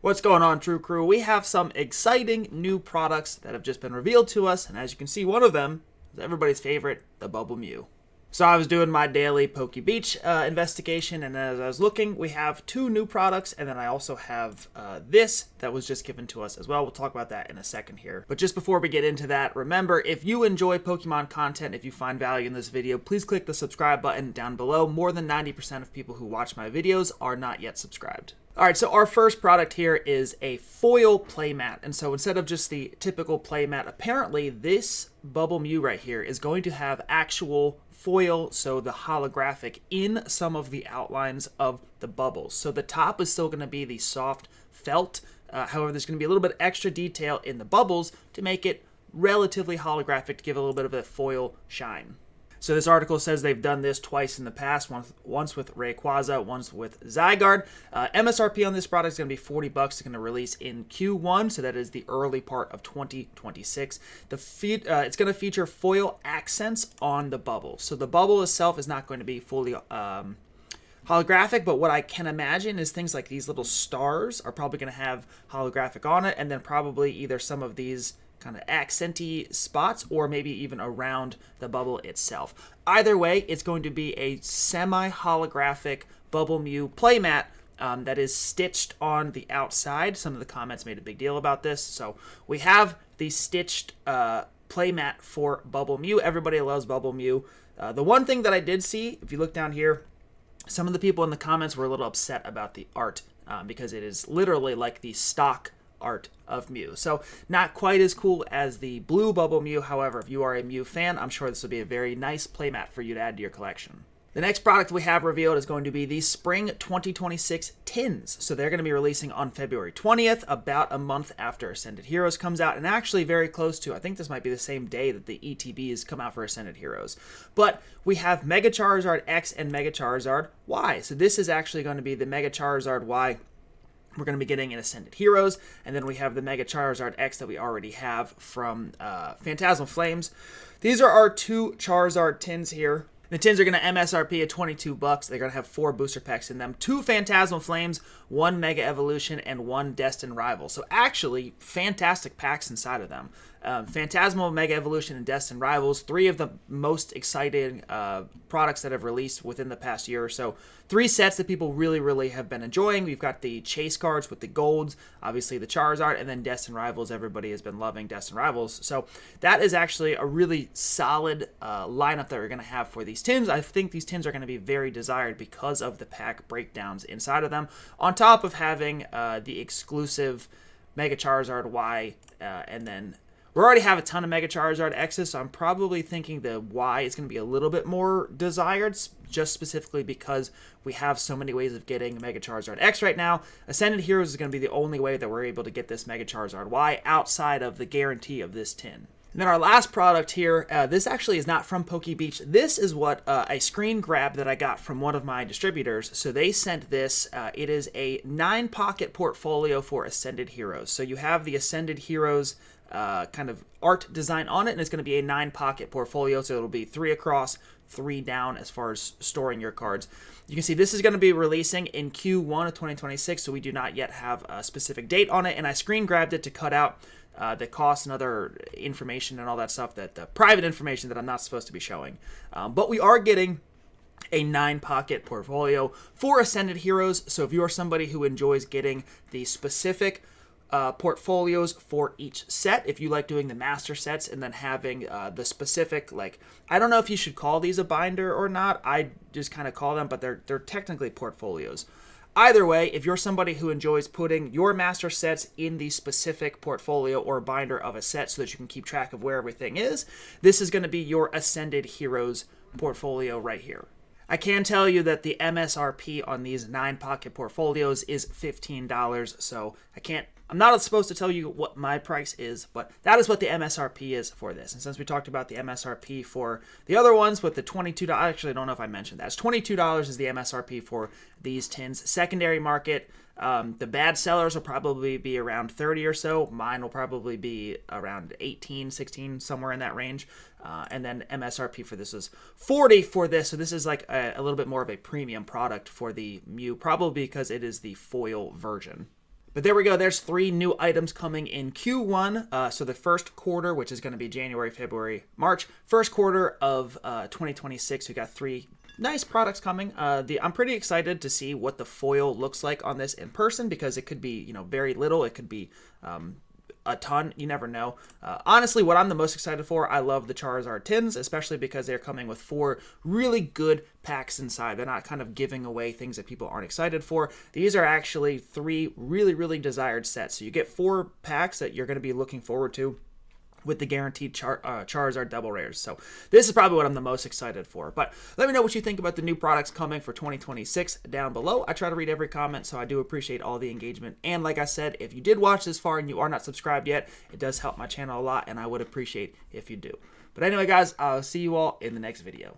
What's going on, True Crew? We have some exciting new products that have just been revealed to us, and as you can see, one of them is everybody's favorite, the Bubble Mew. So I was doing my daily Poke Beach investigation, and as I was looking, we have two new products, and then I also have this that was just given to us as well. We'll talk about that in a second here. But just before we get into that, remember, if you enjoy Pokemon content, if you find value in this video, please click the subscribe button down below. More than 90% of people who watch my videos are not yet subscribed. Alright, so our first product here is a foil playmat, and so instead of just the typical playmat, apparently this Bubble Mew right here is going to have actual foil, so the holographic, in some of the outlines of the bubbles. So the top is still going to be the soft felt, however there's going to be a little bit extra detail in the bubbles to make it relatively holographic, to give a little bit of a foil shine. So this article says they've done this twice in the past, once with Rayquaza, once with Zygarde. MSRP on this product is going to be 40 bucks. It's going to release in Q1, so that is the early part of 2026. It's going to feature foil accents on the bubble. So the bubble itself is not going to be fully holographic, but what I can imagine is things like these little stars are probably going to have holographic on it, and then probably either some of these kind of accenty spots, or maybe even around the bubble itself. Either way, it's going to be a semi-holographic Bubble Mew playmat that is stitched on the outside. Some of the comments made a big deal about this. So we have the stitched playmat for Bubble Mew. Everybody loves Bubble Mew. The one thing that I did see, if you look down here, some of the people in the comments were a little upset about the art because it is literally like the stock art of Mew. So not quite as cool as the blue Bubble Mew. However, if you are a Mew fan, I'm sure this will be a very nice playmat for you to add to your collection. The next product we have revealed is going to be the Spring 2026 tins. So they're going to be releasing on February 20th, about a month after Ascended Heroes comes out, and actually very close to, I think this might be the same day that the ETBs come out for Ascended Heroes. But we have Mega Charizard X and Mega Charizard Y. So this is actually going to be the Mega Charizard Y we're going to be getting in Ascended Heroes, and then we have the Mega Charizard X that we already have from Phantasmal Flames. These are our two Charizard tins here. The tins are going to MSRP at 22 bucks. They're going to have 4 booster packs in them, 2 Phantasmal Flames, 1 Mega Evolution, and 1 Destined Rival. So actually, fantastic packs inside of them. Phantasmal, Mega Evolution, and Destined Rivals, 3 of the most exciting products that have released within the past year or so. 3 sets that people really have been enjoying. We've got the chase cards with the golds, obviously the Charizard, and then Destined Rivals. Everybody has been loving Destined Rivals. So that is actually a really solid lineup that we're going to have for these tins. I think these tins are going to be very desired because of the pack breakdowns inside of them, on top of having the exclusive Mega Charizard Y, and then we already have a ton of Mega Charizard X's, so I'm probably thinking the Y is going to be a little bit more desired, just specifically because we have so many ways of getting Mega Charizard X right now. Ascended Heroes is going to be the only way that we're able to get this Mega Charizard Y outside of the guarantee of this tin. And then our last product here, this actually is not from Poke Beach. This is what a screen grab that I got from one of my distributors. So they sent this. It is a 9-pocket portfolio for Ascended Heroes. So you have the Ascended Heroes kind of art design on it, and it's going to be a 9-pocket portfolio, so it'll be 3 across, 3 down as far as storing your cards. You can see this is going to be releasing in Q1 of 2026, so we do not yet have a specific date on it, and I screen grabbed it to cut out the cost and other information and all that stuff, that the private information that I'm not supposed to be showing. But we are getting a 9-pocket portfolio for Ascended Heroes, so if you're somebody who enjoys getting the specific portfolios for each set, if you like doing the master sets and then having the specific, like, I don't know if you should call these a binder or not, I just kind of call them, but they're technically portfolios. Either way, if you're somebody who enjoys putting your master sets in the specific portfolio or binder of a set so that you can keep track of where everything is, this is going to be your Ascended Heroes portfolio right here. I can tell you that the MSRP on these 9-pocket portfolios is $15, so I'm not supposed to tell you what my price is, but that is what the MSRP is for this. And since we talked about the MSRP for the other ones with the $22, actually I don't know if I mentioned that. It's $22 is the MSRP for these tins. Secondary market, the bad sellers will probably be around 30 or so. Mine will probably be around 18, 16, somewhere in that range. And then MSRP for this is 40 for this. So this is like a little bit more of a premium product for the Mew, probably because it is the foil version. But there we go. There's 3 new items coming in Q1. So the first quarter, which is going to be January, February, March. First quarter of 2026, we got 3 nice products coming. I'm pretty excited to see what the foil looks like on this in person, because it could be, very little. It could be a ton. You never know. Honestly, what I'm the most excited for, I love the Charizard tins, especially because they're coming with 4 really good packs inside. They're not kind of giving away things that people aren't excited for. These are actually 3 really, really desired sets. So you get 4 packs that you're going to be looking forward to with the guaranteed Charizard double rares. So this is probably what I'm the most excited for. But let me know what you think about the new products coming for 2026 down below. I try to read every comment, so I do appreciate all the engagement. And like I said, if you did watch this far and you are not subscribed yet, it does help my channel a lot, and I would appreciate if you do. But anyway, guys, I'll see you all in the next video.